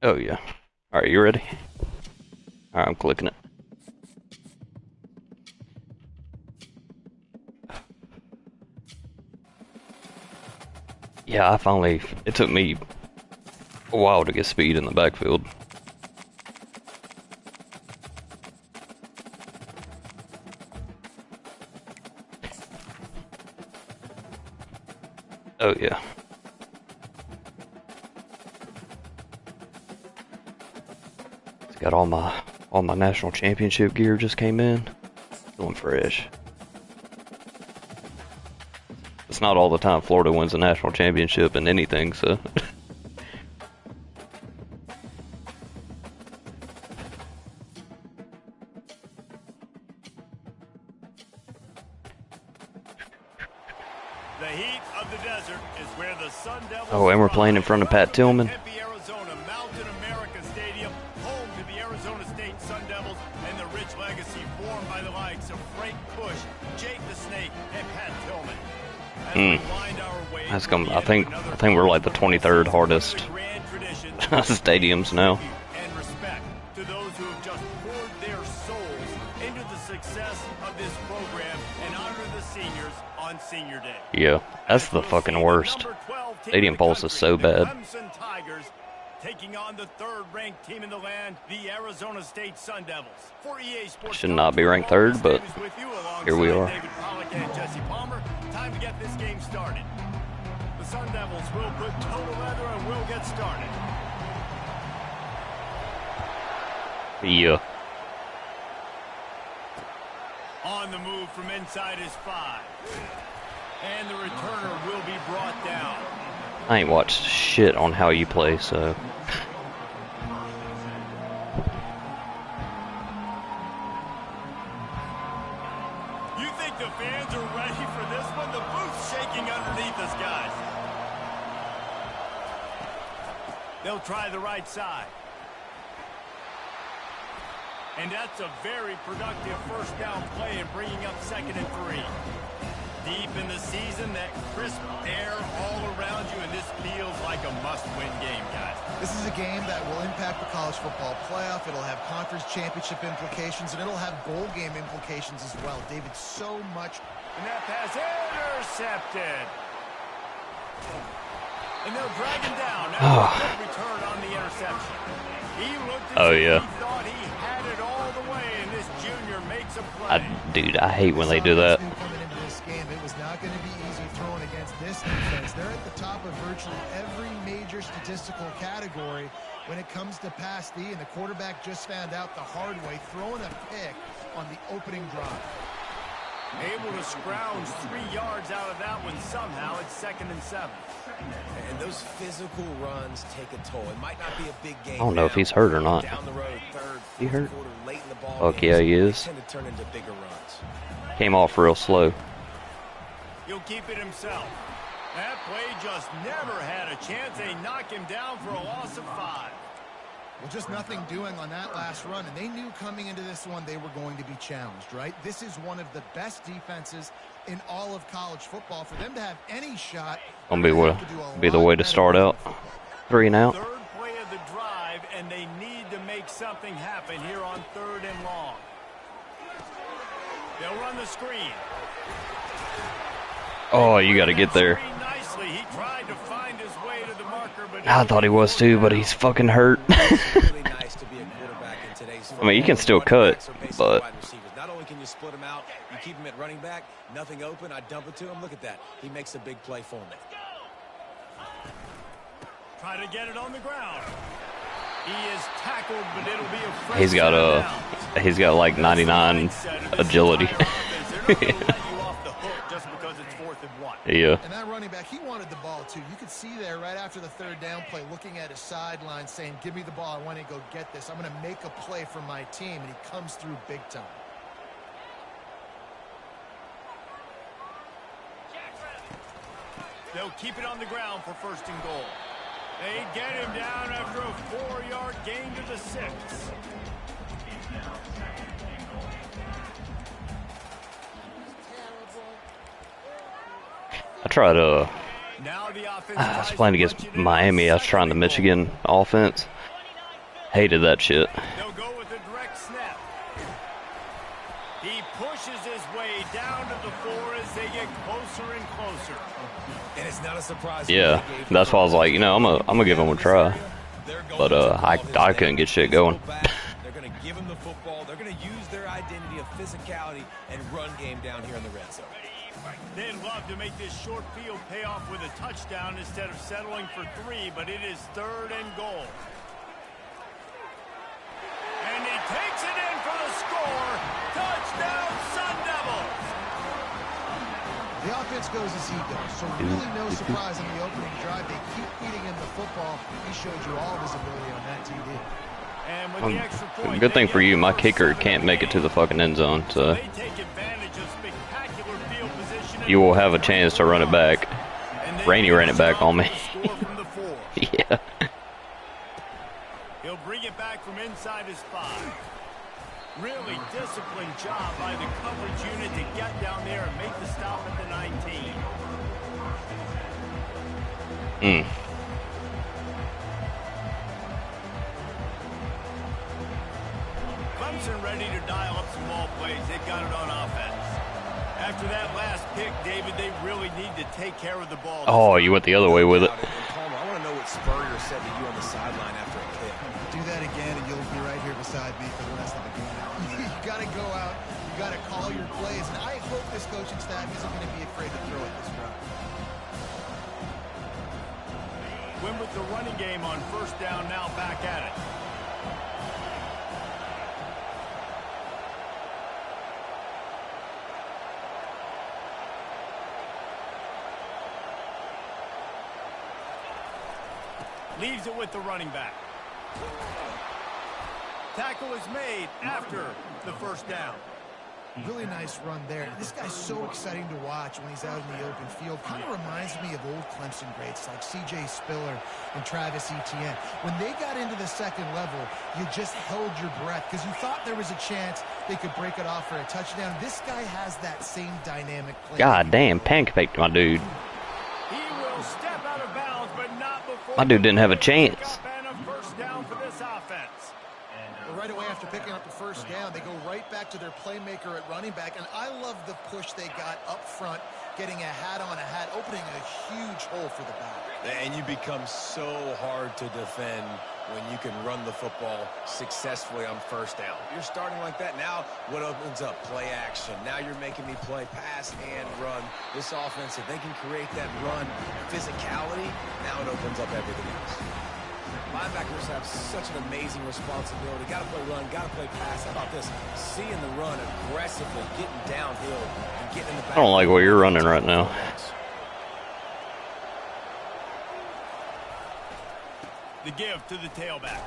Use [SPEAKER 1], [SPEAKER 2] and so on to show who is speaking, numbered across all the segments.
[SPEAKER 1] Oh yeah. Alright, you ready? Alright, I'm clicking it. Yeah, it took me a while to get speed in the backfield. Oh yeah. It's got all my national championship gear just came in. Feeling fresh. It's not all the time Florida wins a national championship in anything, so
[SPEAKER 2] The heat of the desert is where the Sun Devils.
[SPEAKER 1] Oh, and we're playing in front of Pat Tillman.
[SPEAKER 2] Tempe, Arizona, Mountain America Stadium, home to the Arizona State Sun Devils and the rich legacy formed by the likes of Frank Bush, Jake the Snake, and Pat Tillman.
[SPEAKER 1] That's gonna. I think we're like the 23rd hardest stadiums now.
[SPEAKER 2] And respect to those who have just poured their souls into the success of this program and honor the seniors on Senior Day.
[SPEAKER 1] Yeah, that's the fucking worst. Stadium Pulse is so bad.
[SPEAKER 2] Clemson Tigers taking on the third-ranked team in the land, the Arizona State Sun Devils. For EA Sports,
[SPEAKER 1] should not be ranked third, but here we are.
[SPEAKER 2] David Pollack and Jesse Palmer. Time to get this game started. The Sun Devils will put total leather and will get started.
[SPEAKER 1] Yeah.
[SPEAKER 2] On the move from inside is 5. And the returner will be brought down.
[SPEAKER 1] I ain't watched shit on how you play, so.
[SPEAKER 2] You think the fans are ready for this one? The booth's shaking underneath us, guys. They'll try the right side. And that's a very productive first down play and bringing up 2nd and 3. Deep in the season, that crisp air all around you, and this feels like a must-win game, guys.
[SPEAKER 3] This is a game that will impact the college football playoff. It'll have conference championship implications, and it'll have bowl game implications as well. David, so much.
[SPEAKER 2] And that pass intercepted. And they'll drag him down. Now a good return on the interception. He looked as if he thought he had it all the way, and this junior makes a play.
[SPEAKER 1] Dude, I hate when they do that.
[SPEAKER 3] It was not going to be easy throwing against this defense. They're at the top of virtually every major statistical category when it comes to pass D, and the quarterback just found out the hard way, throwing a pick on the opening drive.
[SPEAKER 2] Able to scrounge 3 yards out of that one somehow. It's 2nd and 7.
[SPEAKER 4] And those physical runs take a toll. It might not be a big game.
[SPEAKER 1] I don't know if he's hurt or not.
[SPEAKER 4] Down the road, third,
[SPEAKER 1] he hurt?
[SPEAKER 4] quarter, late in the ball
[SPEAKER 1] Fuck yeah, he is.
[SPEAKER 4] Tend to turn into bigger runs.
[SPEAKER 1] Came off real slow.
[SPEAKER 2] He'll keep it himself. That play just never had a chance. They knock him down for a loss of 5.
[SPEAKER 3] Well, just nothing doing on that last run, and they knew coming into this one they were going to be challenged, right? This is one of the best defenses in all of college football. For them to have any shot,
[SPEAKER 1] Gonna be the way to start out. 3 and out.
[SPEAKER 2] Third play of the drive, and they need to make something happen here on 3rd and long. They'll run the screen.
[SPEAKER 1] Oh, you got to get there.
[SPEAKER 2] He tried to find his way to the marker, but
[SPEAKER 1] I thought he was too, but he's fucking hurt. I mean, you can still cut, but
[SPEAKER 4] not only can you split him out, you keep him at running back, nothing open, I dump it to him. Look at that. He makes a big play for me.
[SPEAKER 2] Try to get it on the ground. He is tackled, but it'll be a fresh
[SPEAKER 1] he's got like 99 agility. Yeah.
[SPEAKER 3] And that running back, he wanted the ball too. You could see there right after the 3rd down play, looking at his sideline, saying, give me the ball. I want to go get this. I'm going to make a play for my team. And he comes through big time.
[SPEAKER 2] They'll keep it on the ground for 1st and goal. They get him down after a 4-yard gain to the 6.
[SPEAKER 1] I tried I was playing against Miami. I was trying the Michigan offense. Hated that shit.
[SPEAKER 2] They'll go with a direct snap. He pushes his way down to the 4 as they get closer and closer.
[SPEAKER 4] And it's not a surprise.
[SPEAKER 1] Yeah, that's why I was like, you know, I'm gonna give him a try. But I couldn't get shit going.
[SPEAKER 4] They're going to give him the football. They're going to use their identity of physicality and run game down here in the red zone.
[SPEAKER 2] They'd love to make this short field pay off with a touchdown instead of settling for 3, but it is 3rd and goal. And he takes it in for the score. Touchdown, Sun Devils.
[SPEAKER 3] The offense goes as he goes, so really no surprise in the opening drive. They keep feeding him the football. He showed you all of his ability on that TD.
[SPEAKER 2] And with the extra point,
[SPEAKER 1] Good thing for you, my kicker can't make it to the fucking end zone, so
[SPEAKER 2] they take advantage of spectacular field position.
[SPEAKER 1] you will have a chance to run it back. Rainey ran it back on me. Yeah.
[SPEAKER 2] He'll bring it back from inside his 5. Really disciplined job by the coverage unit to get down there and make the stop at the 19. Clemson ready to dial up some ball plays. They've got it on offense. After that last pick, David, they really need to take care of the ball.
[SPEAKER 1] Oh, you went the other way with it.
[SPEAKER 4] Palmer, I want to know what Spurrier said to you on the sideline after a kick.
[SPEAKER 3] Do that again, and you'll be right here beside me for the rest of the game. You got to go out. You got to call your plays, and I hope this coaching staff isn't going to be afraid to throw it this route.
[SPEAKER 2] Win with the running game on 1st down, now back at it. Leaves it with the running back. Tackle is made after the 1st down.
[SPEAKER 3] Really nice run there. This guy's so exciting to watch when he's out in the open field. Kind of reminds me of old Clemson greats like C.J. Spiller and Travis Etienne. When they got into the 2nd level, you just held your breath because you thought there was a chance they could break it off for a touchdown. This guy has that same dynamic play.
[SPEAKER 1] God damn, pancaked my dude.
[SPEAKER 2] He will step out of bounds, but not before
[SPEAKER 1] My dude didn't have a chance.
[SPEAKER 2] and a 1st down for this offense.
[SPEAKER 3] Well, right away after picking up the 1st down, they go right back to their playmaker at running back. And I love the push they got up front, getting a hat on a hat, opening a huge hole for the back.
[SPEAKER 4] And you become so hard to defend when you can run the football successfully on 1st down. You're starting like that. Now what opens up? Play action. Now you're making me play pass and run. This offense, if they can create that run physicality, now it opens up everything else. Linebackers have such an amazing responsibility. Got to play run, got to play pass. How about this? Seeing the run aggressively, getting downhill, and getting in the back.
[SPEAKER 1] I don't like where you're running right now.
[SPEAKER 2] The give to the tailback.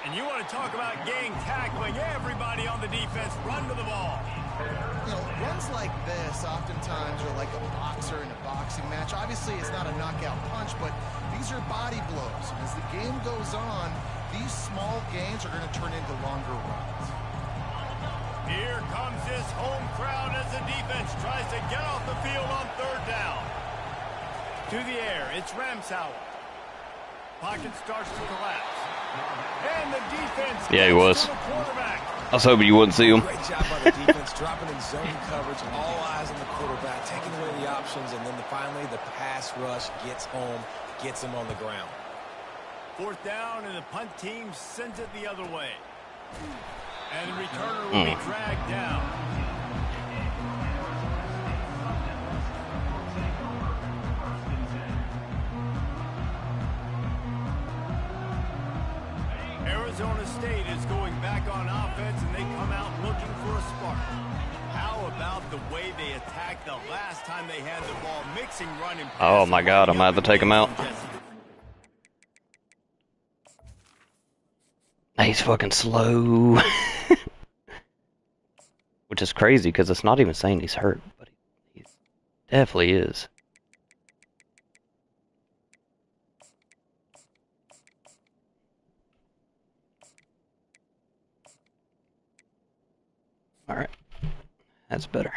[SPEAKER 2] And you want to talk about gang tackling. Everybody on the defense run to the ball.
[SPEAKER 3] You know, runs like this oftentimes are like a boxer in a boxing match. Obviously, it's not a knockout punch, but these are body blows. And as the game goes on, these small gains are going to turn into longer runs.
[SPEAKER 2] Here comes this home crowd as the defense tries to get off the field on 3rd down. To the air, it's Ramsauer. Pocket starts to collapse. And the defense
[SPEAKER 1] Yeah, he was.
[SPEAKER 2] to the quarterback.
[SPEAKER 1] I was hoping you wouldn't see him.
[SPEAKER 4] Great job by the defense, dropping in zone coverage, all eyes on the quarterback, taking away the options, and then finally the pass rush gets home, gets him on the ground.
[SPEAKER 2] 4th down, and the punt team sends it the other way. And the returner will be dragged down. Arizona State is going back on offense, and they come out looking for a spark. How about the way they attacked the last time they had the ball, mixing run and pass?
[SPEAKER 1] Oh my God, I'm gonna have to take him out. He's fucking slow. Which is crazy because it's not even saying he's hurt, but he definitely is. All right, that's better.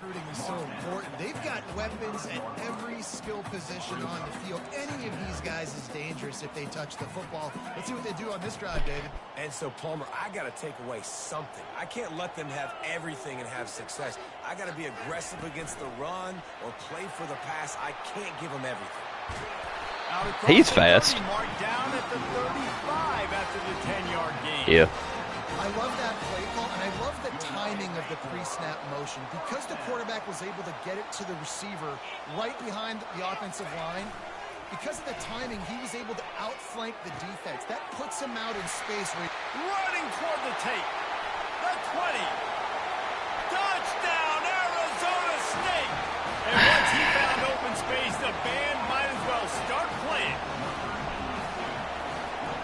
[SPEAKER 3] Recruiting is so important. They've got weapons at every skill position on the field. Any of these guys is dangerous if they touch the football. Let's see what they do on this drive, David.
[SPEAKER 4] And so, Palmer, I got to take away something. I can't let them have everything and have success. I got to be aggressive against the run or play for the pass. I can't give them everything.
[SPEAKER 1] He's fast.
[SPEAKER 2] Marked down at the 35 after the 10-yard gain.
[SPEAKER 1] Yeah.
[SPEAKER 3] I love that play call, and I love the timing of the pre-snap motion. Because the quarterback was able to get it to the receiver right behind the offensive line, because of the timing, he was able to outflank the defense. That puts him out in space.
[SPEAKER 2] Running toward the tape. The 20. Touchdown, Arizona State. And once he found open space, the band might as well start playing.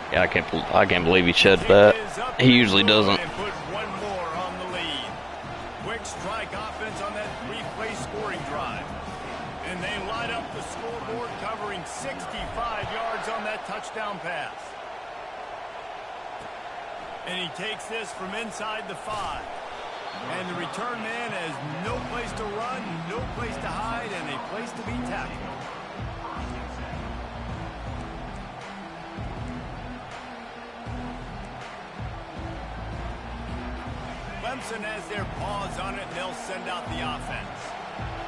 [SPEAKER 1] Yeah, I can't believe he shed that. He usually doesn't.
[SPEAKER 2] And put one more on the lead. Quick strike offense on that three-play scoring drive. And they light up the scoreboard, covering 65 yards on that touchdown pass. And he takes this from inside the 5. And the return man has no place to run, no place to hide, and a place to be tackled. Clemson has their paws on it, and they'll send out the offense.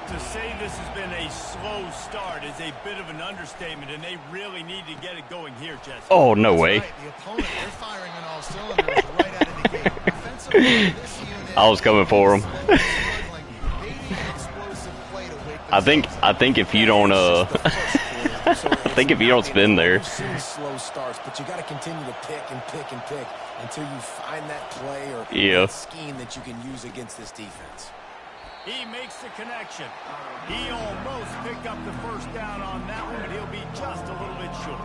[SPEAKER 2] To say this has been a slow start is a bit of an understatement, and they really need to get it going here, Jesse.
[SPEAKER 1] Oh, no way.
[SPEAKER 3] Right. The opponent, they're firing on all cylinders right out of the gate. Offensively, this unit
[SPEAKER 1] I was coming for him. I think if you don't I think if you don't spin there.
[SPEAKER 4] Slow starts, but you got to continue to pick and pick and pick until you find that play or that scheme that you can use against this defense.
[SPEAKER 2] He makes the connection. He almost picked up the first down on that one, but he'll be just a little bit short.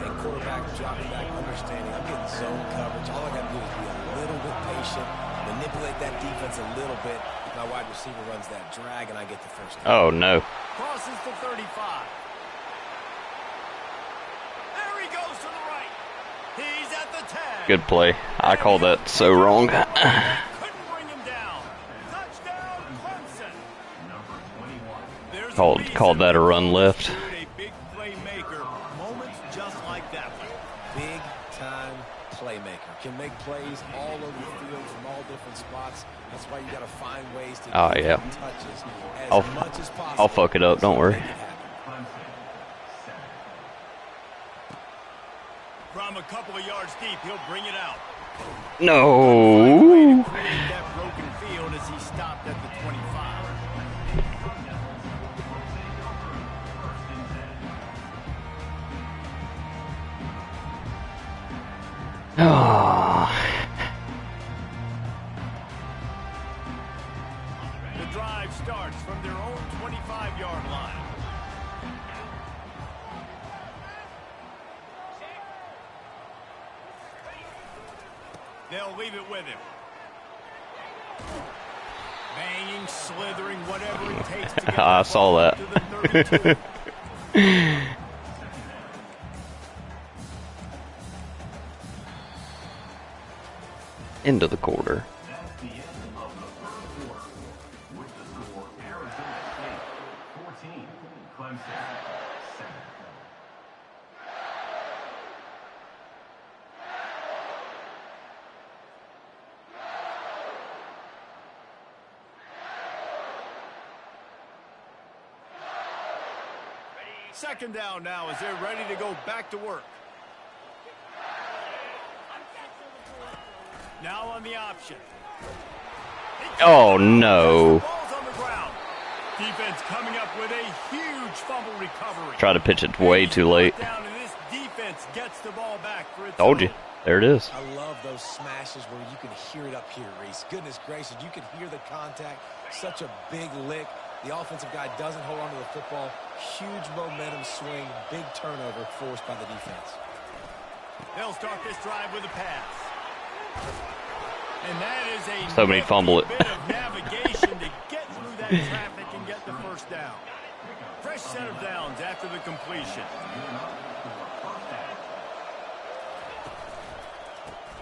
[SPEAKER 4] And quarterback dropping back, understanding I'm getting zone coverage. All I got to do is be a little bit patient, manipulate that defense a little bit. My wide receiver runs that drag, and I get the first down.
[SPEAKER 1] Oh, no.
[SPEAKER 2] Crosses the 35. There he goes to the right. He's at the 10.
[SPEAKER 1] Good play. I called that so wrong.
[SPEAKER 2] Couldn't bring him down. Touchdown, Clemson.
[SPEAKER 1] Called that a run left.
[SPEAKER 2] A big playmaker. Moments just like that one.
[SPEAKER 4] Big time playmaker. Can make plays all over the field from all different spots. That's why you got to find ways to
[SPEAKER 1] yeah.
[SPEAKER 4] touches as much as possible.
[SPEAKER 1] I'll fuck it up, don't worry.
[SPEAKER 2] From a couple of yards deep, he'll bring it out.
[SPEAKER 1] No.
[SPEAKER 2] That broken field as he stopped at the 25.
[SPEAKER 1] Oh.
[SPEAKER 2] The drive starts from their own 25-yard line. They'll leave it with him. Banging, slithering, whatever it takes to get
[SPEAKER 1] I saw that.
[SPEAKER 2] to the 32.
[SPEAKER 1] Into the quarter.
[SPEAKER 5] That's the end of the first quarter. With the score, Arizona State 14, Clemson 7.
[SPEAKER 2] Second down now as they're ready to go back to work. Now on the option.
[SPEAKER 1] Oh, no.
[SPEAKER 2] Ball's on the ground. Defense coming up with a huge fumble recovery.
[SPEAKER 1] Try to pitch it way too late.
[SPEAKER 2] Down and this defense gets the ball back for its
[SPEAKER 1] Told you.
[SPEAKER 2] own.
[SPEAKER 1] There it is.
[SPEAKER 4] I love those smashes where you can hear it up here, Reese. Goodness gracious, you can hear the contact. Such a big lick. The offensive guy doesn't hold on to the football. Huge momentum swing. Big turnover forced by the defense.
[SPEAKER 2] They'll start this drive with a pass. And that is a
[SPEAKER 1] So many fumble it.
[SPEAKER 2] bit of navigation to get through that traffic and get the first down. Fresh set of downs after the completion.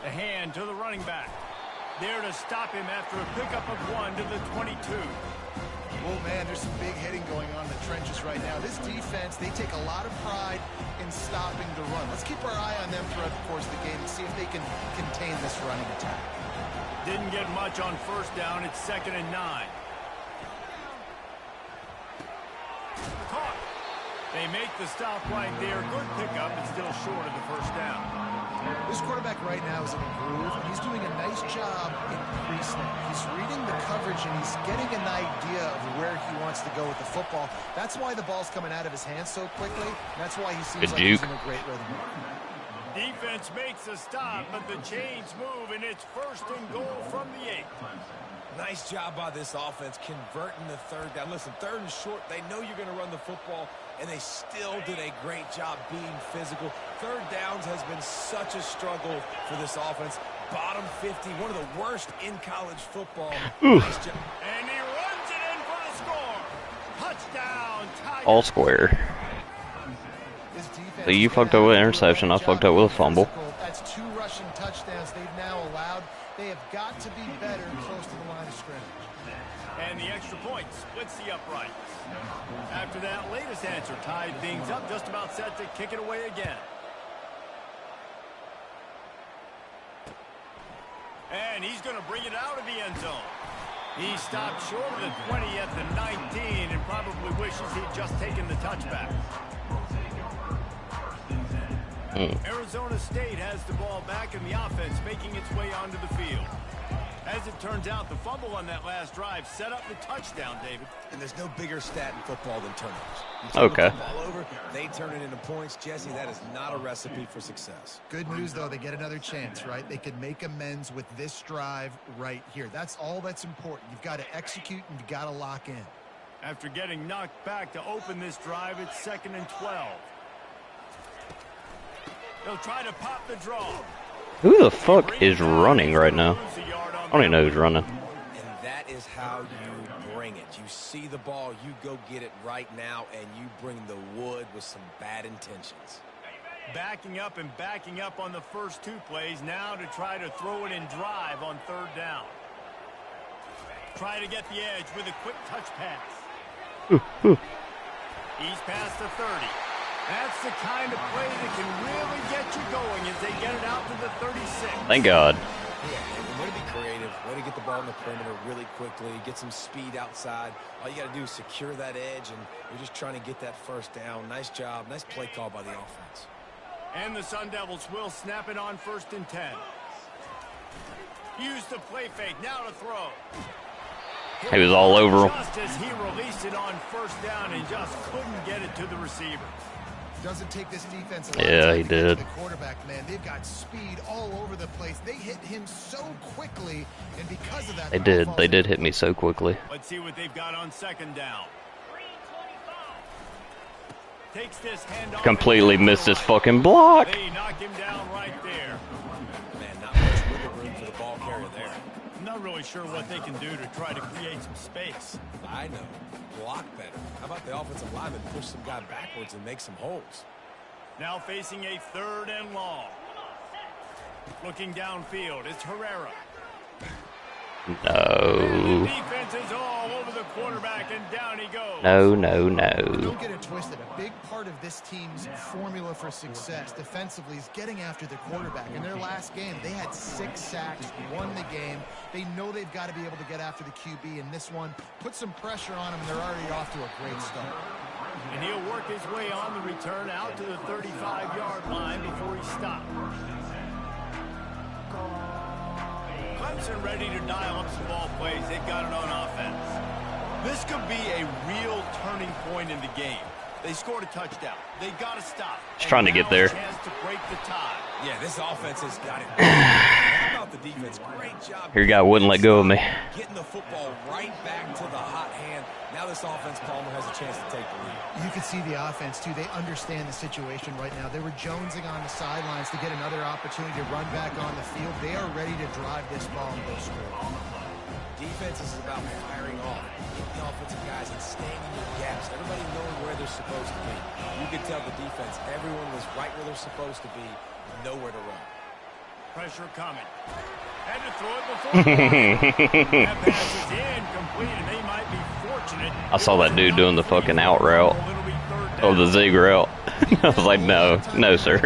[SPEAKER 2] The hand to the running back. There to stop him after a pickup of 1 to the 22.
[SPEAKER 3] Oh, man, there's some big hitting going on in the trenches right now. This defense, they take a lot of pride in stopping the run. Let's keep our eye on them throughout the course of the game and see if they can contain this running attack.
[SPEAKER 2] Didn't get much on first down. It's 2nd and 9. Caught. They make the stop right there. Good pickup, but still short of the first down.
[SPEAKER 3] This quarterback right now is in a groove, and he's doing a nice job in pre-snap. He's reading the coverage, and he's getting an idea of where he wants to go with the football. That's why the ball's coming out of his hands so quickly. That's why he seems like he's in a great rhythm.
[SPEAKER 2] Defense makes a stop, but the chains move, and it's 1st and goal from the 8.
[SPEAKER 4] Nice job by this offense converting the 3rd down. Listen, 3rd and short, they know you're going to run the football, and they still did a great job being physical. 3rd downs has been such a struggle for this offense. Bottom 50, one of the worst in college football. Nice job.
[SPEAKER 2] And he runs it in for the score. Touchdown, Tigers.
[SPEAKER 1] All square. So you fucked up with interception, I fucked up with a fumble.
[SPEAKER 3] That's 2 rushing touchdowns they've now allowed. They have got to be better close to the line of scrimmage.
[SPEAKER 2] And the extra point splits the uprights. After that latest answer tied things up, just about set to kick it away again. And he's going to bring it out of the end zone. He stopped short of the 20 at the 19 and probably wishes he'd just taken the touchback. Arizona State has the ball back in the offense, making its way onto the field. As it turns out, the fumble on that last drive set up the touchdown, David.
[SPEAKER 4] And there's no bigger stat in football than turnovers. You turn
[SPEAKER 1] Okay.
[SPEAKER 4] the ball over, they turn it into points. Jesse, that is not a recipe for success.
[SPEAKER 3] Good news, though, they get another chance, right? They can make amends with this drive right here. That's all that's important. You've got to execute and you've got to lock in.
[SPEAKER 2] After getting knocked back to open this drive, it's 2nd and 12. They'll try to pop the draw.
[SPEAKER 1] Who the fuck is running right now? I don't even know who's running.
[SPEAKER 4] And that is how you bring it. You see the ball, you go get it right now, and you bring the wood with some bad intentions.
[SPEAKER 2] Backing up and backing up on the first 2 plays, now to try to throw it in drive on 3rd down. Try to get the edge with a quick touch pass. He's past the 30. That's the kind of play that can really get you going as they get it out to the 36.
[SPEAKER 1] Thank God.
[SPEAKER 4] Yeah, way to be creative, way to get the ball in the perimeter really quickly, get some speed outside. All you got to do is secure that edge, and you're just trying to get that 1st down. Nice job, nice play call by the offense.
[SPEAKER 2] And the Sun Devils will snap it on 1st and 10. Use the play fake, now to throw.
[SPEAKER 1] He was all over him.
[SPEAKER 2] Just as he released it on 1st down and just couldn't get it to the receiver.
[SPEAKER 3] Doesn't take this defense a lot
[SPEAKER 1] Yeah,
[SPEAKER 3] of
[SPEAKER 1] he
[SPEAKER 3] time to get to
[SPEAKER 1] did.
[SPEAKER 3] the quarterback, man. They've got speed all over the place. They hit him so quickly, and because of that,
[SPEAKER 1] They did hit me so quickly.
[SPEAKER 2] Let's see what they've got on 2nd down. Takes this handoff.
[SPEAKER 1] Completely missed his fucking block.
[SPEAKER 2] They knock him down right there.
[SPEAKER 4] Man, not much wiggle room for the ball carrier there.
[SPEAKER 2] I'm not really sure what they can do to try to create some space.
[SPEAKER 4] I know. Block better. How about the offensive lineman push some guy backwards and make some holes?
[SPEAKER 2] Now facing a 3rd and long. Looking downfield, it's Herrera.
[SPEAKER 1] No.
[SPEAKER 2] Defense is all over the quarterback, and down he goes.
[SPEAKER 1] No.
[SPEAKER 3] Don't get it twisted. A big part of this team's formula for success defensively is getting after the quarterback. In their last game, they had 6 sacks, won the game. They know they've got to be able to get after the QB, and this one put some pressure on them, and they're already off to a great start.
[SPEAKER 2] And he'll work his way on the return out to the 35-yard line before he stopped. Clemson ready to dial up some ball plays. They've got it on offense. This could be a real turning point in the game. They scored a touchdown. They got to stop.
[SPEAKER 1] Just trying to get there.
[SPEAKER 2] Chance to break the tie.
[SPEAKER 4] Yeah, this offense has got it. How about the defense? Great job.
[SPEAKER 1] Your guy wouldn't let go of me.
[SPEAKER 4] Getting the football right back to the hot hand. Now this offense, Palmer, has a chance to take the lead.
[SPEAKER 3] You can see the offense, too. They understand the situation right now. They were jonesing on the sidelines to get another opportunity to run back on the field. They are ready to drive this ball and go score.
[SPEAKER 4] Defense is about firing off. Getting the offensive guys and staying in the gaps. Everybody knowing where they're supposed to be. You could tell the defense, everyone was right where they're supposed to be, nowhere to run.
[SPEAKER 2] pressure coming. Had to throw it before. That pass is incomplete, and they might be fortunate.
[SPEAKER 1] I saw that dude doing the fucking out route. Oh, the zig route. I was like, no, no, sir.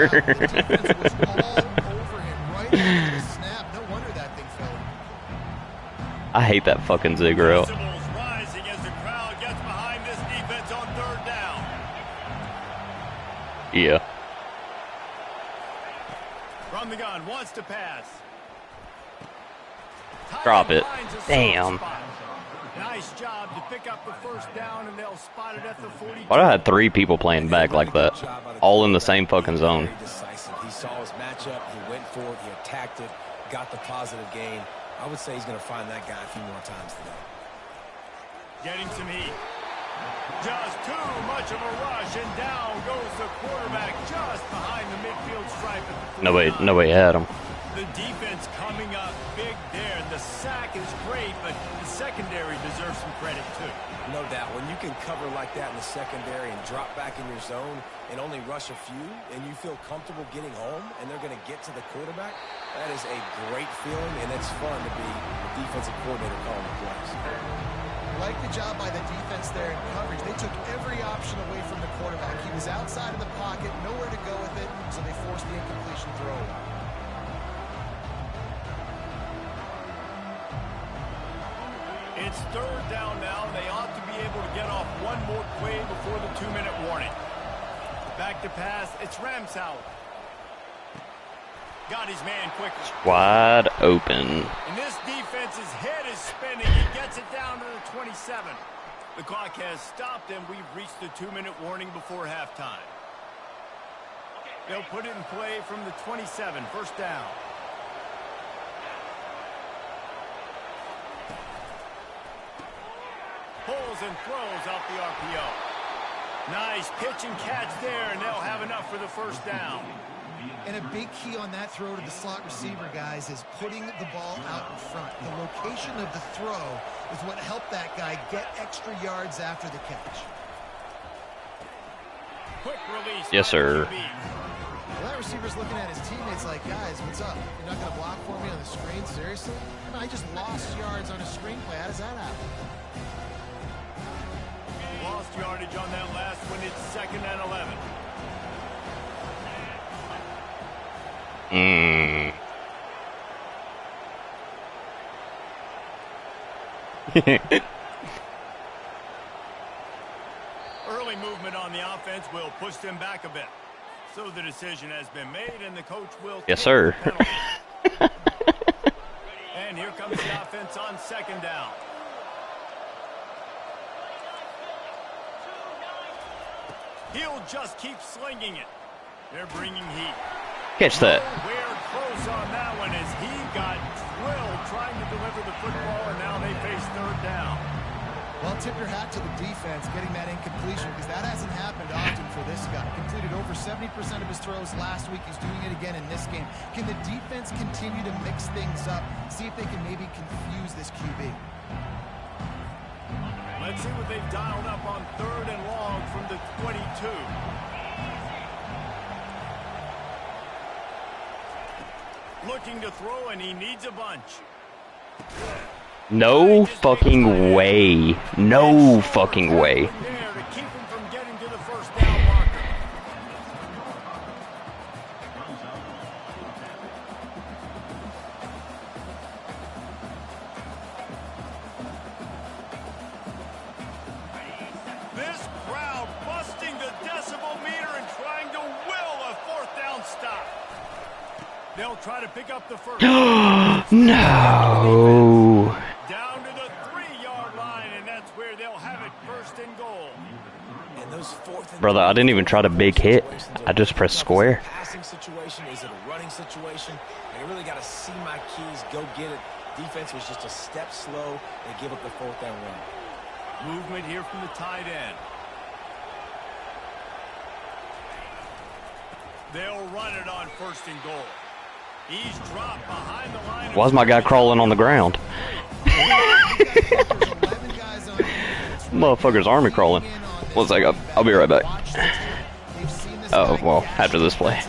[SPEAKER 1] I hate that fucking zig route.
[SPEAKER 2] Rising as the crowd gets behind this defense on third down.
[SPEAKER 1] Yeah.
[SPEAKER 2] From the gun, wants to pass.
[SPEAKER 1] Drop it. Damn.
[SPEAKER 2] Nice job to pick up the first down, and they'll spot it at the 40.
[SPEAKER 1] Why do I have 3 people playing back like that? All in the same fucking zone.
[SPEAKER 4] Very decisive. He saw his matchup, he went for it, he attacked it, got the positive gain. I would say he's going to find that guy a few more times today.
[SPEAKER 2] Getting some heat. Just too much of a rush, and down goes the quarterback just behind the midfield stripe at the 49.
[SPEAKER 1] Nobody had him.
[SPEAKER 2] The defense coming up big there. The sack is great, but the secondary deserves some credit too.
[SPEAKER 4] No doubt. When you can cover like that in the secondary and drop back in your zone and only rush a few, and you feel comfortable getting home, and they're going to get to the quarterback, that is a great feeling, and it's fun to be the defensive coordinator calling the plays.
[SPEAKER 3] Like the job by the defense there in coverage. They took every option away from the quarterback. He was outside of the pocket, nowhere to go with it, so they forced the incompletion throw.
[SPEAKER 2] It's third down now. They ought to be able to get off one more play before the 2-minute warning. Back to pass. It's Ramsauer. Got his man quickly.
[SPEAKER 1] Wide open.
[SPEAKER 2] And this defense's head is spinning. He gets it down to the 27. The clock has stopped, and we've reached the 2-minute warning before halftime. They'll put it in play from the 27. First down. Pulls and throws out the RPO. Nice pitch and catch there, and they'll have enough for the first down.
[SPEAKER 3] And a big key on that throw to the slot receiver, guys, is putting the ball out in front. The location of the throw is what helped that guy get extra yards after the catch.
[SPEAKER 2] Quick release.
[SPEAKER 1] Yes, sir.
[SPEAKER 3] Well, that receiver's looking at his teammates like, guys, what's up? You're not going to block for me on the screen? Seriously? I just lost yards on a screen play. How does that happen?
[SPEAKER 2] Lost yardage on that last one. It's 2nd and 11. Early movement on the offense will push them back a bit. So the decision has been made, and the coach will.
[SPEAKER 1] Yes, sir.
[SPEAKER 2] And here comes the offense on 2nd down. He'll just keep slinging it. They're bringing heat.
[SPEAKER 1] Catch that.
[SPEAKER 2] Nowhere close on that one as he got drilled trying to deliver the football, and now they face 3rd down.
[SPEAKER 3] Well, tip your hat to the defense getting that incompletion, because that hasn't happened often for this guy. Completed over 70% of his throws last week. He's doing it again in this game. Can the defense continue to mix things up? See if they can maybe confuse this QB.
[SPEAKER 2] Let's see what they've dialed up on 3rd and long from the 22. Looking to throw, and he needs a bunch.
[SPEAKER 1] No fucking way. No fucking way.
[SPEAKER 2] There to keep him from getting to the first down marker. This crowd busting the decibel meter and trying to will a 4th down stop. They'll try to pick up the first.
[SPEAKER 1] No.
[SPEAKER 2] Down to the 3-yard line, and that's where they'll have it, 1st and goal.
[SPEAKER 4] And those 4th and
[SPEAKER 1] Brother, I didn't even try to big hit. I just pressed square.
[SPEAKER 4] Passing situation, is it a running situation? I really got to see my keys, go get it. Defense was just a step slow. They give up the 4th down run.
[SPEAKER 2] Movement here from the tight end. They'll run it on 1st and goal. He's dropped behind the line.
[SPEAKER 1] Why's my guy crawling on the ground? Motherfucker's army crawling. One second, I'll be right back. Oh, well, after this play.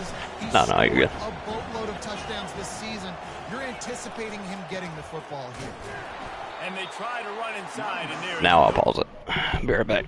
[SPEAKER 1] No, you're good.
[SPEAKER 3] A boatload of touchdowns this season. football here.
[SPEAKER 2] And they try to run inside, and there
[SPEAKER 1] Now I'll pause it. Be right back.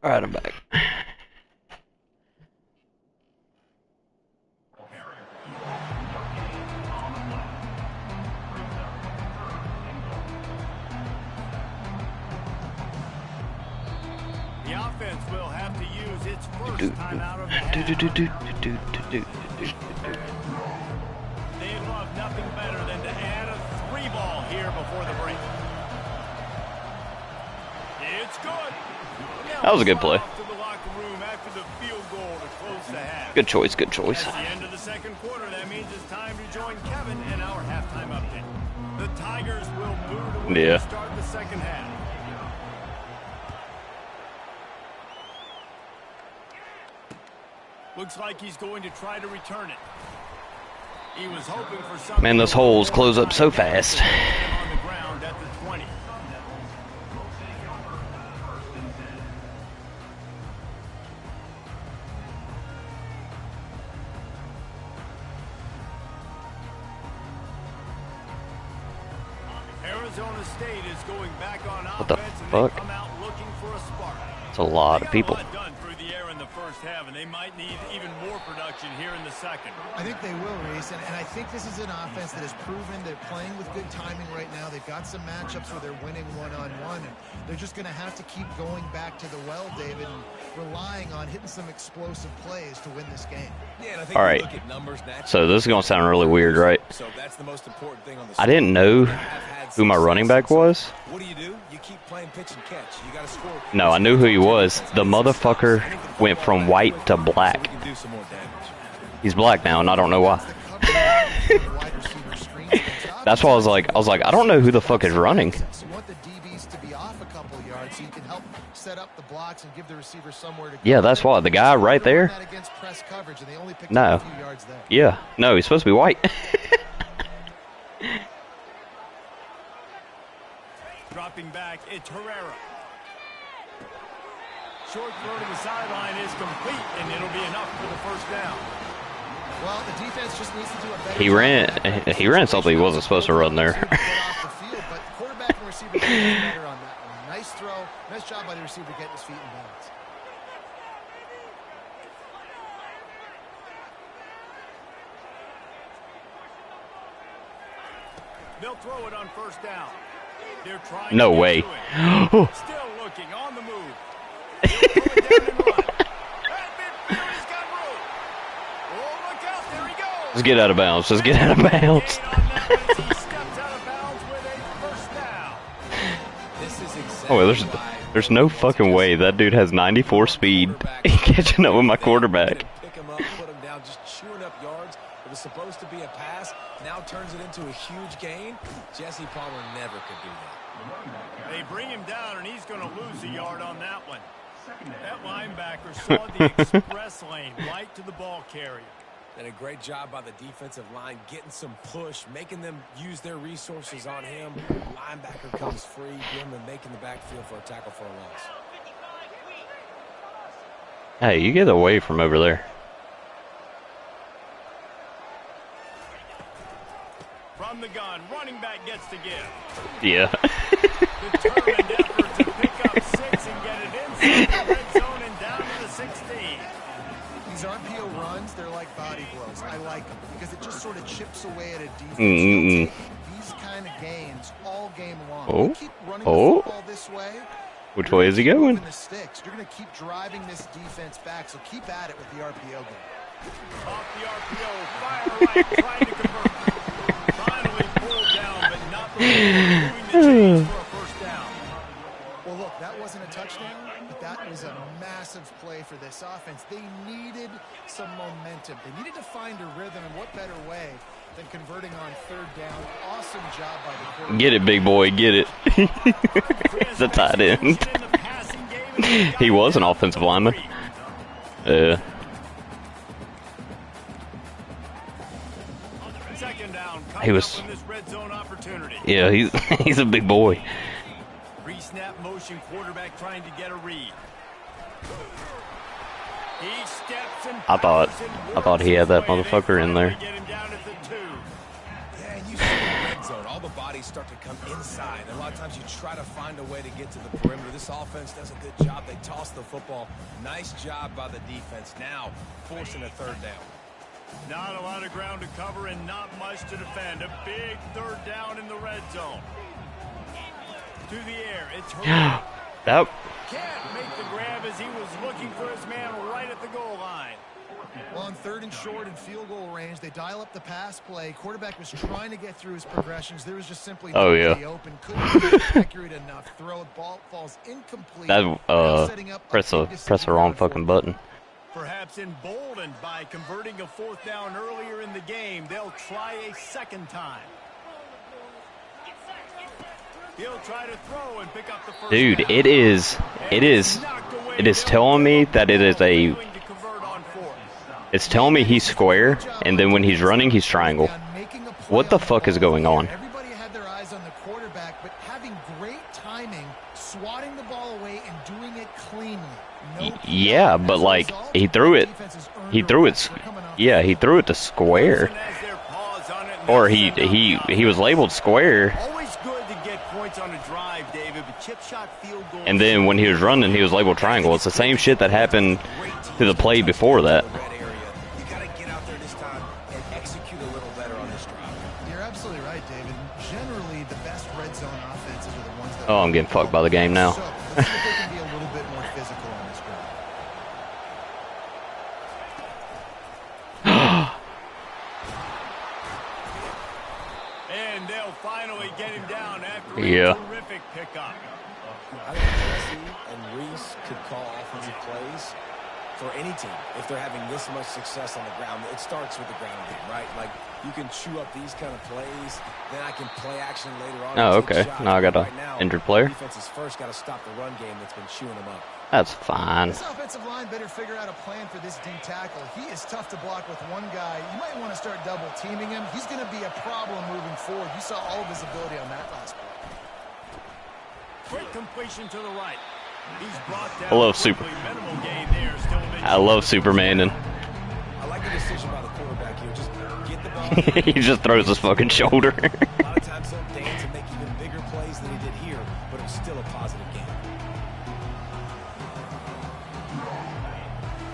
[SPEAKER 1] All right, I'm back.
[SPEAKER 2] The offense will have to use its first timeout of the half. They'd love nothing better than to add a 3-ball here before the break. It's good.
[SPEAKER 1] That was a good play.
[SPEAKER 2] Off to the locker room after the field goal to close the half.
[SPEAKER 1] Good choice, good choice.
[SPEAKER 2] At the end of the second quarter, that means it's time to join Kevin in our halftime update. The Tigers will boo to win to start the second half. Looks like he's going to try to return it. He was hoping for something.
[SPEAKER 1] Man, those holes close up so fast.
[SPEAKER 2] On the ground at the 20. Arizona State is going back on offense.
[SPEAKER 1] What the fuck?
[SPEAKER 2] Come out looking for a spark.
[SPEAKER 1] It's a lot of people.
[SPEAKER 2] They got a lot done through the air in the first half, and they might need even more production here in the second.
[SPEAKER 3] I think they will, Reese, and I think this is an offense that has proven they're playing with good timing right now. They've got some matchups where they're winning one-on-one, and they're just going to have to keep going back to the well, David, and relying on hitting some explosive plays to win this game.
[SPEAKER 4] Yeah, and I think
[SPEAKER 1] All right.
[SPEAKER 4] look at numbers naturally.
[SPEAKER 1] So this is going to sound really weird, right?
[SPEAKER 4] So that's the most important thing on the
[SPEAKER 1] I didn't know who my running back was.
[SPEAKER 4] What do? You keep playing pitch and catch. You got to score.
[SPEAKER 1] No, I knew who he was. The motherfucker went from white to black.
[SPEAKER 4] We can do some more damage.
[SPEAKER 1] He's black now, and I don't know why. That's why I was like, I don't know who the fuck is running.
[SPEAKER 3] So you want the DBs to be off a couple yards so you can help set up the blocks and give the receiver somewhere to go.
[SPEAKER 1] Yeah, that's why. The guy right there.
[SPEAKER 3] That against press coverage, and they only picked
[SPEAKER 1] No.
[SPEAKER 3] up a few yards there.
[SPEAKER 1] Yeah, no, he's supposed to be white.
[SPEAKER 2] Dropping back, it's Herrera. Short throw to the sideline is complete, and it'll be enough for the first down.
[SPEAKER 3] Well, the defense just needs to do a better
[SPEAKER 1] He ran something he wasn't supposed to run there.
[SPEAKER 3] But the quarterback and receiver did better on that one. Nice throw. Nice job by the receiver getting his feet in balance.
[SPEAKER 2] They'll throw it on first down. They're trying
[SPEAKER 1] No
[SPEAKER 2] to get
[SPEAKER 1] way.
[SPEAKER 2] to it. Still looking on the move. He'll throw it down and run. At midfield, he's got room. Oh, look out, there he goes.
[SPEAKER 1] Let's get out of bounds. Let's get out of bounds.
[SPEAKER 2] Gain on that one as he steps out of bounds with a first down.
[SPEAKER 4] This is exactly
[SPEAKER 1] Oh, there's no fucking way that dude has 94 speed. He catching up with my quarterback.
[SPEAKER 4] Pick him up, put him down, just chewing up yards. It was supposed to be a pass. Now turns it into a huge gain. Jesse Palmer never could do that.
[SPEAKER 2] They bring him down, and he's going to lose a yard on that one. That linebacker saw the express lane right to the ball carrier.
[SPEAKER 4] And a great job by the defensive line, getting some push, making them use their resources on him. Linebacker comes free, giving them making the backfield for a tackle for a loss.
[SPEAKER 1] Hey, you get away from over there.
[SPEAKER 2] From the gun, running back gets to give.
[SPEAKER 1] Yeah.
[SPEAKER 2] Determined effort to pick up 6 and get it inside the red zone and down to the 16.
[SPEAKER 3] These RPO runs, they're like body blows. I like them because it just sort of chips away at a defense.
[SPEAKER 1] Mm-mm-mm.
[SPEAKER 3] These kind of games all game long.
[SPEAKER 1] Oh.
[SPEAKER 3] We keep running
[SPEAKER 1] Oh.
[SPEAKER 3] the football this this way,
[SPEAKER 1] Which way is he going?
[SPEAKER 3] the sticks. You're going to keep driving this defense back, so keep at it with the RPO game.
[SPEAKER 2] Off the RPO, fire right, trying to convert. Finally pulled down, but not moving the chains for a first down.
[SPEAKER 3] Well, look, that wasn't a touchdown, but that was a massive play for this offense. They needed some momentum. They needed to find a rhythm, and what better way than converting on third down. Awesome job by the quarterback.
[SPEAKER 1] Get it, big boy, get it. The tight end. He was an offensive lineman.
[SPEAKER 2] Second down,
[SPEAKER 1] He was.
[SPEAKER 2] from this red zone opportunity.
[SPEAKER 1] Yeah, he's a big boy.
[SPEAKER 2] Pre-snap motion, quarterback trying to get a read. He steps and
[SPEAKER 1] I thought he had that motherfucker in there.
[SPEAKER 2] Get him down at the 2.
[SPEAKER 4] Yeah, and you see the red zone. All the bodies start to come inside. A lot of times you try to find a way to get to the perimeter. This offense does a good job. They toss the football. Nice job by the defense. Now forcing a third down.
[SPEAKER 2] Not a lot of ground to cover and not much to defend. A big third down in the red zone. To the air, it's Hurley.
[SPEAKER 1] That.
[SPEAKER 2] Can't make the grab as he was looking for his man right at the goal line.
[SPEAKER 3] Well, on third and short and field goal range, they dial up the pass play. Quarterback was trying to get through his progressions. There was just simply nobody open. Couldn't be accurate enough. Throw ball falls incomplete.
[SPEAKER 1] That press the wrong fucking button.
[SPEAKER 2] Perhaps emboldened by converting a fourth down earlier in the game, they'll try a second time. He'll try to throw and pick up the first
[SPEAKER 1] Dude,
[SPEAKER 2] down.
[SPEAKER 1] it is telling me that it is a. It's telling me he's square, and then when he's running, he's triangle. What the fuck is going on?
[SPEAKER 3] Everybody had their eyes on the quarterback, but having great timing, swatting the ball away and doing it cleanly.
[SPEAKER 1] Yeah, but like he threw it. Yeah, he threw it to square. Or he was labeled square.
[SPEAKER 2] Always good to get points on a drive, David, but chip shot field goal.
[SPEAKER 1] And then when he was running, he was labeled triangle. It's the same shit that happened to the play before that.
[SPEAKER 4] You got to get out there this time and execute a little better on this drive.
[SPEAKER 3] You're absolutely right, David. Generally, the best red zone offenses are the ones that.
[SPEAKER 1] Oh, I'm getting fucked by the game now.
[SPEAKER 3] So, let's see if they can be a little bit more physical on this drive.
[SPEAKER 2] And they'll finally get him down after a terrific pickup.
[SPEAKER 4] I think Jesse and Reese could call offensive plays for any team if they're having this much success on the ground. It starts with the ground game, right? Like, you can chew up these kind of plays, then I can play action later on.
[SPEAKER 1] Oh, okay. Now I got a injured player.
[SPEAKER 4] Defense is first got to stop the run game that's been chewing them up.
[SPEAKER 1] That's fine.
[SPEAKER 3] This offensive line better figure out a plan for this D tackle. He is tough to block with one guy. You might want to start double teaming him. He's going to be a problem moving forward. You saw all of his ability on that last play.
[SPEAKER 2] Quick completion to the right. He's brought down
[SPEAKER 1] I love Super.
[SPEAKER 2] minimal gain there, still
[SPEAKER 1] I love Superman, and
[SPEAKER 4] I like the decision by the quarterback here. Just get the ball.
[SPEAKER 1] he just throws his fucking shoulder.
[SPEAKER 4] A lot of times he'll dance and make even bigger plays than he did here, but it's still a positive game.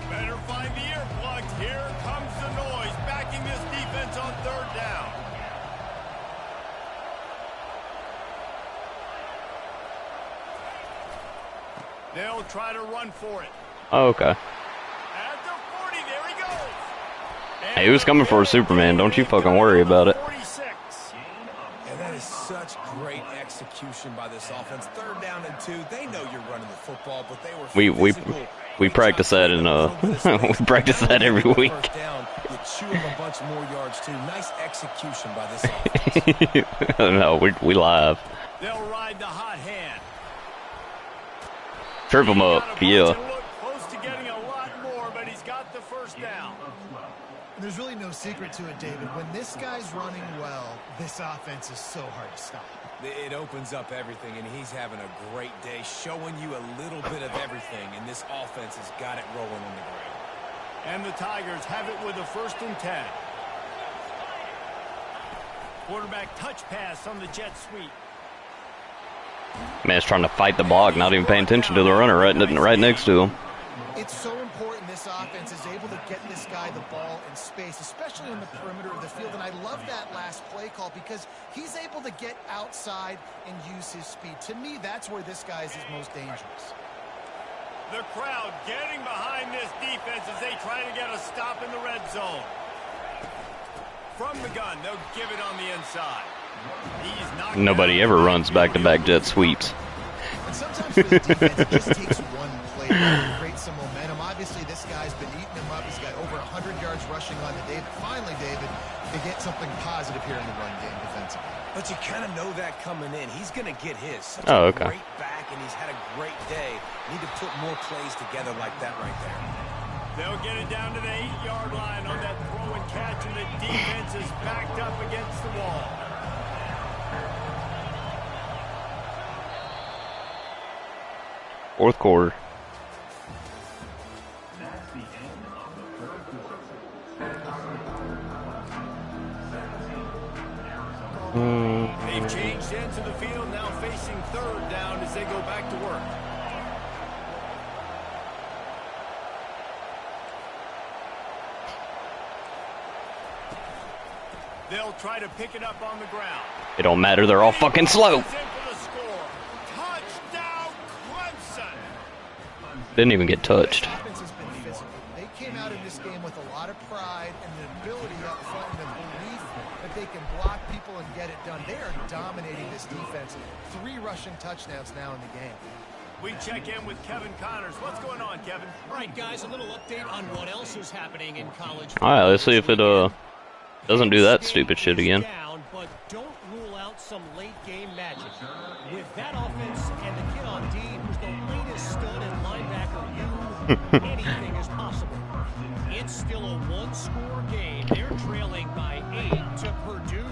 [SPEAKER 2] Better find the earplugs. Here comes the noise, backing this defense on third down. They'll try to run for it.
[SPEAKER 1] Oh, okay.
[SPEAKER 2] At the 40, there he goes.
[SPEAKER 1] Hey, he was coming for a Superman. Don't you fucking worry about it.
[SPEAKER 2] 46.
[SPEAKER 4] And that is such great execution by this offense. Third down and 2. They know you're running the football, but they were
[SPEAKER 1] We practice that in we practice that every week.
[SPEAKER 4] First down, you chew up a bunch more yards too. Nice execution by this offense.
[SPEAKER 1] No, we live.
[SPEAKER 2] They'll ride the hot hand.
[SPEAKER 1] Trip him up, yeah.
[SPEAKER 2] Close to getting a lot more, but he's got the first down.
[SPEAKER 3] There's really no secret to it, David. When this guy's running well, this offense is so hard to stop.
[SPEAKER 4] It opens up everything, and he's having a great day, showing you a little bit of everything, and this offense has got it rolling on the ground.
[SPEAKER 2] And the Tigers have it with a 1st and 10. Quarterback touch pass on the jet sweep.
[SPEAKER 1] Man's trying to fight the block, not even paying attention to the runner right next to him.
[SPEAKER 3] It's so important this offense is able to get this guy the ball in space, especially on the perimeter of the field. And I love that last play call because he's able to get outside and use his speed. To me, that's where this guy is his most dangerous.
[SPEAKER 2] The crowd getting behind this defense as they try to get a stop in the red zone. From the gun, they'll give it on the inside.
[SPEAKER 1] Nobody ever runs back-to-back jet sweeps.
[SPEAKER 3] And sometimes for the defense, it just takes one play to create some momentum. Obviously, this guy's been eating him up. He's got over 100 yards rushing on to David. Finally, David, to get something positive here in the run game defensively.
[SPEAKER 4] But you kind of know that coming in. He's going to get his. Such
[SPEAKER 1] a
[SPEAKER 4] great back, and he's had a great day. Need to put more plays together like that right there.
[SPEAKER 2] They'll get it down to the 8-yard line on that throw and catch, and the defense is backed up against the wall.
[SPEAKER 1] Fourth quarter.
[SPEAKER 5] That's the end of the third quarter.
[SPEAKER 2] They've changed into the field, now facing third down as they go back to work. They'll try to pick it up on the ground.
[SPEAKER 1] It don't matter, they're all fucking slow.
[SPEAKER 2] Touchdown, Clemson!
[SPEAKER 1] Didn't even get touched.
[SPEAKER 3] This offense has been physical. They came out in this game with a lot of pride and the ability up front and the belief that they can block people and get it done. They are dominating this defense. 3 rushing touchdowns now in the game.
[SPEAKER 2] We check in with Kevin Connors. What's going on, Kevin?
[SPEAKER 6] All right, guys, a little update on what else is happening in college.
[SPEAKER 1] All right, let's see if it doesn't do that stupid shit again.
[SPEAKER 6] Down, but don't rule out some late game magic. With that offense and the kid on D, who's the latest stud and linebacker, anything is possible. It's still a 1-score game. They're trailing by 8 to Purdue.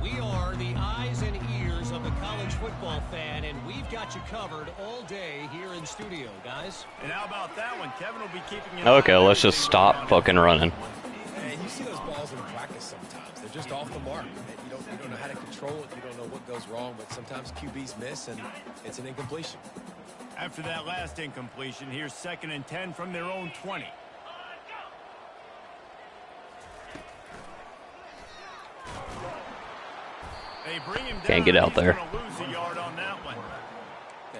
[SPEAKER 6] We are the eyes and ears of the college football fan, and we've got you covered all day here in studio, guys.
[SPEAKER 2] And how about that one? Kevin will be keeping it.
[SPEAKER 1] Okay, let's just stop fucking running.
[SPEAKER 4] And you see those balls in practice sometimes. They're just off the mark. You don't know how to control it. You don't know what goes wrong, but sometimes QBs miss, and it's an incompletion.
[SPEAKER 2] After that last incompletion, here's 2nd and 10 from their own 20. They bring him down.
[SPEAKER 1] Can't get out there.
[SPEAKER 2] He's gonna lose a yard on that one.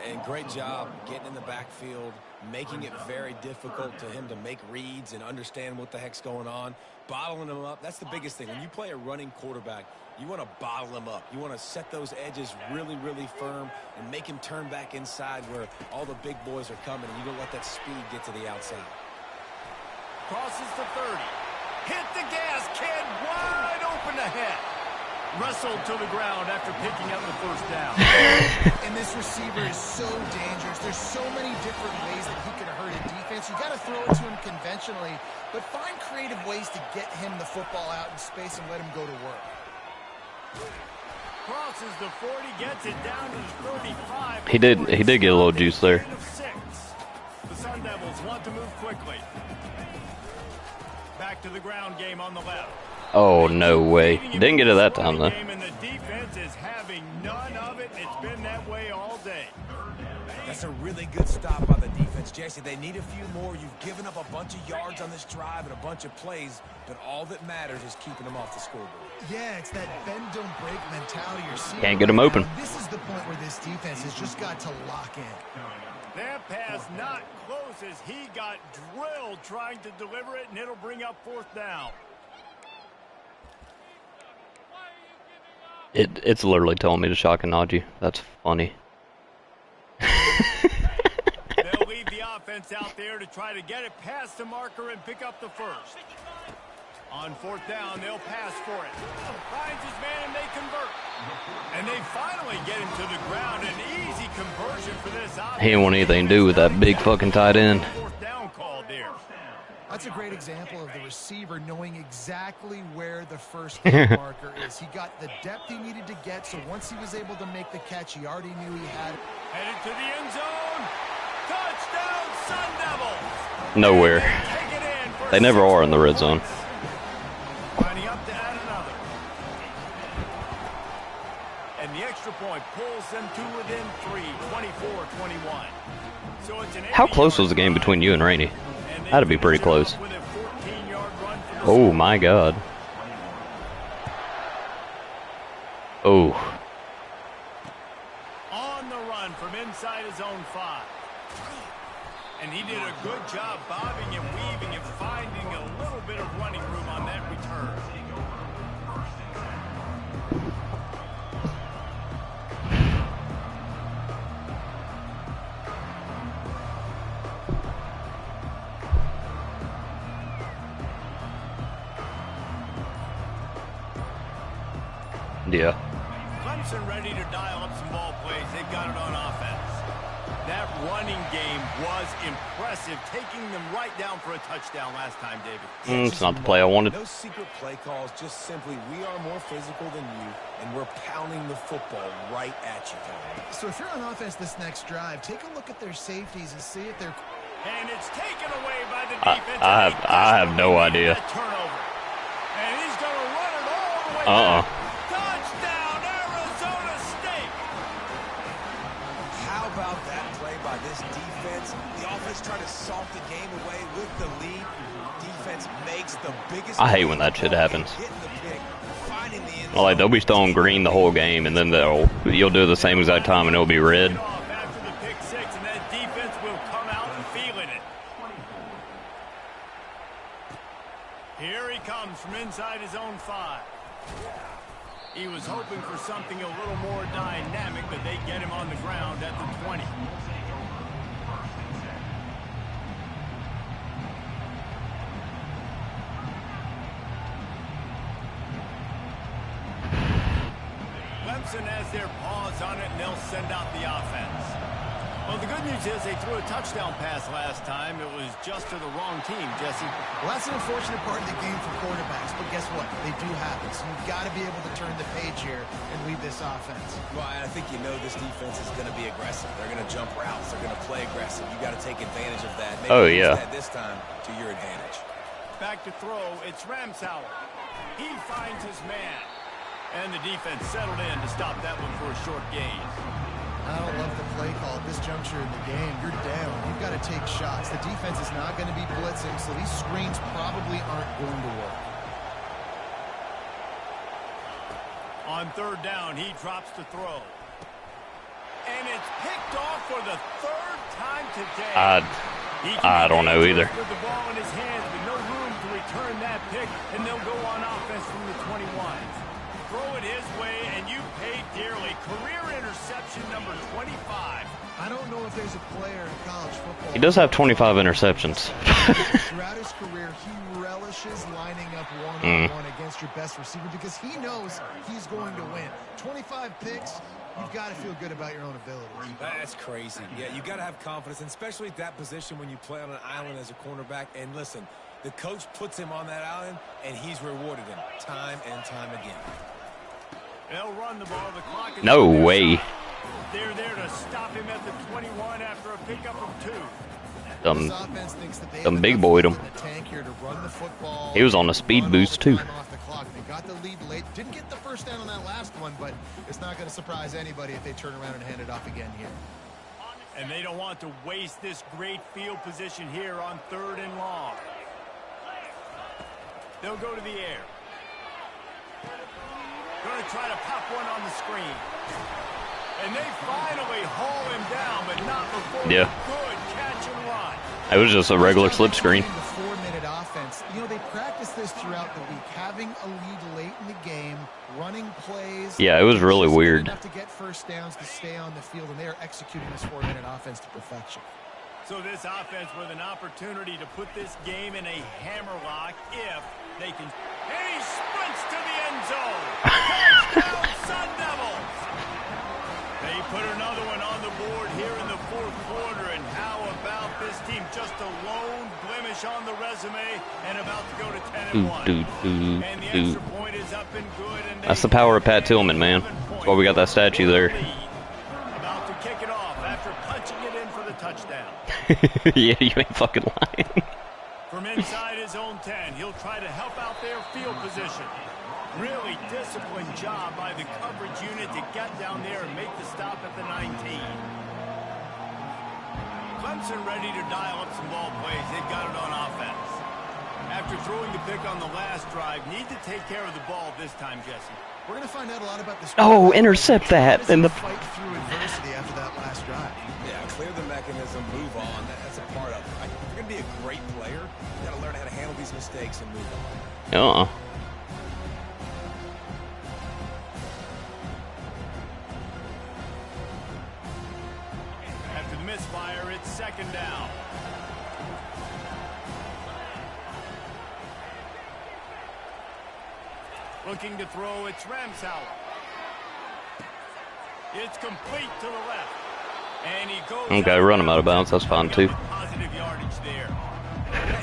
[SPEAKER 4] And great job getting in the backfield, making it very difficult to him to make reads and understand what the heck's going on, bottling him up. That's the biggest thing. When you play a running quarterback, you want to bottle him up. You want to set those edges really, really firm and make him turn back inside where all the big boys are coming, and you don't let that speed get to the outside.
[SPEAKER 2] Crosses the 30. Hit the gas, kid. Wide open ahead. Wrestled to the ground after picking up the first down.
[SPEAKER 3] And this receiver is so dangerous. There's so many different ways that he can hurt a defense. You got to throw it to him conventionally, but find creative ways to get him the football out in space and let him go to work.
[SPEAKER 2] Crosses the 40, gets it down to the 35.
[SPEAKER 1] He did get a little juice there.
[SPEAKER 2] The Sun Devils want to move quickly. Back to the ground game on the left.
[SPEAKER 1] Oh, no way. Didn't get it that time, though.
[SPEAKER 2] And the defense is having none of it. It's been that way all day.
[SPEAKER 4] That's a really good stop by the defense, Jesse. They need a few more. You've given up a bunch of yards on this drive and a bunch of plays, but all that matters is keeping them off the scoreboard.
[SPEAKER 3] Yeah, it's that bend, don't break mentality you're seeing.
[SPEAKER 1] Can't get them open.
[SPEAKER 3] This is the point where this defense has just got to lock in.
[SPEAKER 2] That pass not close as he got drilled trying to deliver it, and it'll bring up 4th down.
[SPEAKER 1] It's literally telling me to shock and nod you. That's funny.
[SPEAKER 2] They'll leave the offense out there to try to get it past the marker and pick up the first. On 4th down, they'll pass for it. Finds his man and they convert. And they finally get him to the ground. An easy conversion for this offense.
[SPEAKER 1] He didn't want anything to do with that big fucking tight end.
[SPEAKER 2] 4th down call there.
[SPEAKER 3] That's a great example of the receiver knowing exactly where the first marker is. He got the depth he needed to get, so once he was able to make the catch, he already knew he had it.
[SPEAKER 2] Headed to the end zone. Touchdown, Sun Devils.
[SPEAKER 1] Nowhere. They never are in the red zone.
[SPEAKER 2] Lining up to add another. And the extra point pulls them to within 3, 24-21. So it's an
[SPEAKER 1] How close was the game between you and Rainey? That'd be pretty close. Oh my God. Oh.
[SPEAKER 2] On the run from inside his own 5. And he did a good job bobbing and weaving and finding a little bit of running room on that return.
[SPEAKER 1] Yeah.
[SPEAKER 2] Clemson ready to dial up some ball plays. They've got it on offense. That running game was impressive, taking them right down for a touchdown last time, David.
[SPEAKER 1] It's not the play I wanted.
[SPEAKER 4] No secret play calls, just simply we are more physical than you, and we're pounding the football right at you.
[SPEAKER 3] So if you're on offense this next drive, take a look at their safeties and see if they're...
[SPEAKER 2] And it's taken away by the defense.
[SPEAKER 1] I have no idea.
[SPEAKER 2] Turnover. And he's going to run it all the way back. Touchdown, Arizona State.
[SPEAKER 4] How about that play by this defense? The offense tried to salt the game away with the lead. Defense makes the biggest...
[SPEAKER 1] I hate when that shit happens. Like, they'll be throwing green the whole game, and then you'll do the same exact time, and it'll be red.
[SPEAKER 2] After the pick 6, and that defense will come out feeling it. Here he comes from inside his own 5. He was hoping for something a little more dynamic, but they get him on the ground at the 20. Clemson has their paws on it, and they'll send out the offense. Well, the good news is they threw a touchdown pass last time. It was just to the wrong team, Jesse.
[SPEAKER 3] Well, that's an unfortunate part of the game for quarterbacks, but guess what? They do happen. So you've got to be able to turn the page here and lead this offense.
[SPEAKER 4] Well, I think you know this defense is going to be aggressive. They're going to jump routes. They're going to play aggressive. You got to take advantage of that. Maybe use that this time to your advantage.
[SPEAKER 2] Back to throw. It's Ramsauer. He finds his man. And the defense settled in to stop that one for a short gain.
[SPEAKER 3] I don't love the play call at this juncture in the game. You're down. You've got to take shots. The defense is not going to be blitzing, so these screens probably aren't going to work.
[SPEAKER 2] On 3rd down, he drops to throw. And it's picked off for the 3rd time today.
[SPEAKER 1] I don't know either.
[SPEAKER 2] With the ball in his hands, but no room to return that pick, and they'll go on offense from the 21. Throw it his way, and you pay dearly. Career interception number 25.
[SPEAKER 3] I don't know if there's a player in college football.
[SPEAKER 1] He does have 25 interceptions.
[SPEAKER 3] Throughout his career, he relishes lining up one-on-one against your best receiver because he knows he's going to win. 25 picks, you've got to feel good about your own ability.
[SPEAKER 4] That's crazy. Yeah, you got to have confidence, and especially at that position when you play on an island as a cornerback. And listen, the coach puts him on that island, and he's rewarded him time and time again.
[SPEAKER 2] They'll run the ball. The clock is
[SPEAKER 1] No way.
[SPEAKER 2] They're there to stop him at the 21 after a pickup of 2.
[SPEAKER 1] Them big boyed him. He was on a speed boost too.
[SPEAKER 3] They got the lead late. Didn't get the first down on that last one, but it's not going to surprise anybody if they turn around and hand it off again here.
[SPEAKER 2] And they don't want to waste this great field position here on 3rd and long. They'll go to the air. Going to try to pop one on the screen. And they finally haul him down, but not before a good catch and run.
[SPEAKER 1] It was just a regular slip screen.
[SPEAKER 3] The 4-minute offense. You know, they practice this throughout the week, having a lead late in the game, running plays.
[SPEAKER 1] Yeah, it was really weird.
[SPEAKER 3] Enough to get first downs to stay on the field, and they are executing this 4-minute offense to perfection.
[SPEAKER 2] So this offense with an opportunity to put this game in a hammerlock if they can. And he sprints to the end zone. Touchdown, Sun Devils. They put another one on the board here in the 4th quarter. And how about this team? Just a lone blemish on the resume and about to go to 10-1. And the extra point is up and good. And
[SPEAKER 1] that's the power of Pat Tillman, man. That's why we got that statue there.
[SPEAKER 2] About to kick it off after punching it in for the touchdown.
[SPEAKER 1] Yeah, you ain't fucking lying.
[SPEAKER 2] From inside his own 10, he'll try to help out their field position. Really disciplined job by the coverage unit to get down there and make the stop at the 19. Clemson ready to dial up some ball plays. They've got it on offense. After throwing the pick on the last drive, need to take care of the ball this time, Jesse.
[SPEAKER 3] We're going to find out a lot about this.
[SPEAKER 1] Oh, intercept that in the
[SPEAKER 3] fight through adversity after that last drive.
[SPEAKER 4] Yeah, clear the mechanism, move on. That's a part of it. If you're going to be a great player, you got to learn how to handle these mistakes and move on.
[SPEAKER 2] After the misfire, it's second down. Looking to throw, it's Ramsauer. It's complete to the left. And he goes.
[SPEAKER 1] Okay, run him out of bounds. That's fine too.
[SPEAKER 2] Positive yardage there.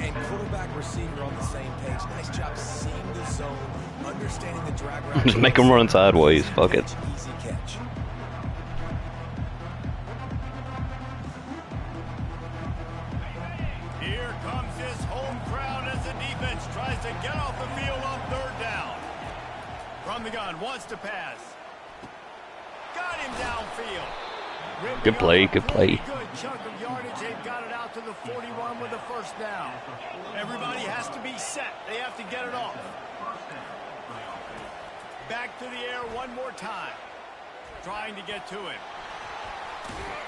[SPEAKER 4] And quarterback receiver on the same page. Nice job seeing the zone, understanding the drag route.
[SPEAKER 1] Just make him run sideways. Fuck it.
[SPEAKER 4] Easy catch.
[SPEAKER 2] Here comes his home crowd as the defense tries to get off the field on third down. From the gun, wants to pass. Got him downfield.
[SPEAKER 1] Good play, good play.
[SPEAKER 2] Good chunk of yardage. They've got it out to the 41 with a first down. Everybody has to be set. They have to get it off. Back to the air one more time. Trying to get to him.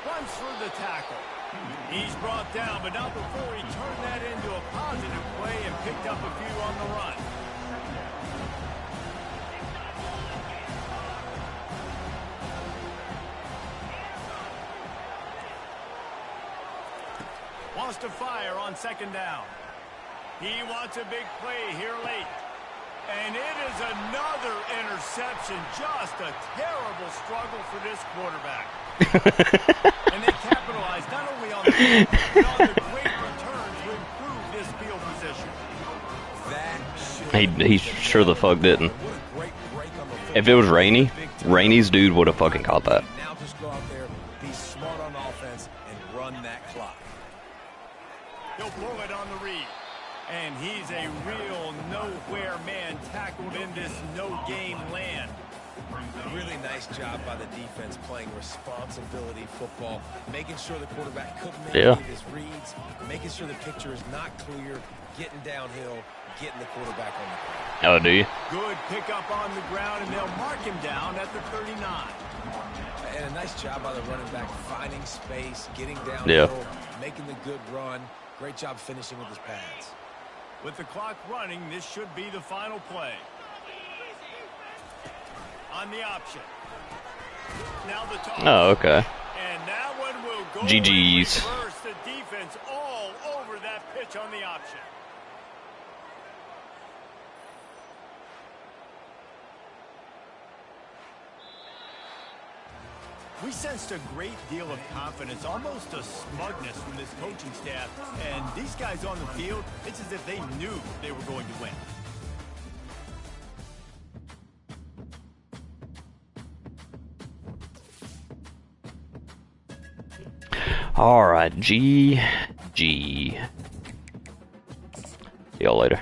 [SPEAKER 2] Runs through the tackle. He's brought down, but not before he turned that into a positive play and picked up a few on the run. Wants to fire on second down. He wants a big play here late. And it is another interception. Just a terrible struggle for this quarterback. And they capitalize not only on the game, but on the great return to improve this field position.
[SPEAKER 1] He sure the fuck didn't. If it was rainy, Rainey's dude would have fucking caught that.
[SPEAKER 4] Now just go out there, be smart on offense, and run that clock.
[SPEAKER 2] He'll pull it on the read. And he's a real nowhere man tackled in this no-game land.
[SPEAKER 4] Really nice job by the defense playing responsibility football, making sure the quarterback couldn't make any of his reads, making sure the picture is not clear, getting downhill, getting the quarterback on the ground.
[SPEAKER 1] Oh, do you?
[SPEAKER 2] Good pickup on the ground, and they'll mark him down at the 39.
[SPEAKER 4] And a nice job by the running back finding space, getting downhill, making the good run. Great job finishing with his pads.
[SPEAKER 2] With the clock running, this should be the final play. On the option. Now the toss.
[SPEAKER 1] Oh, okay.
[SPEAKER 2] And that one will go.
[SPEAKER 1] GG's.
[SPEAKER 2] Reverse the defense all over that pitch on the option. We sensed a great deal of confidence, almost a smugness from this coaching staff. And these guys on the field, it's as if they knew they were going to win.
[SPEAKER 1] All right, GG. See y'all later.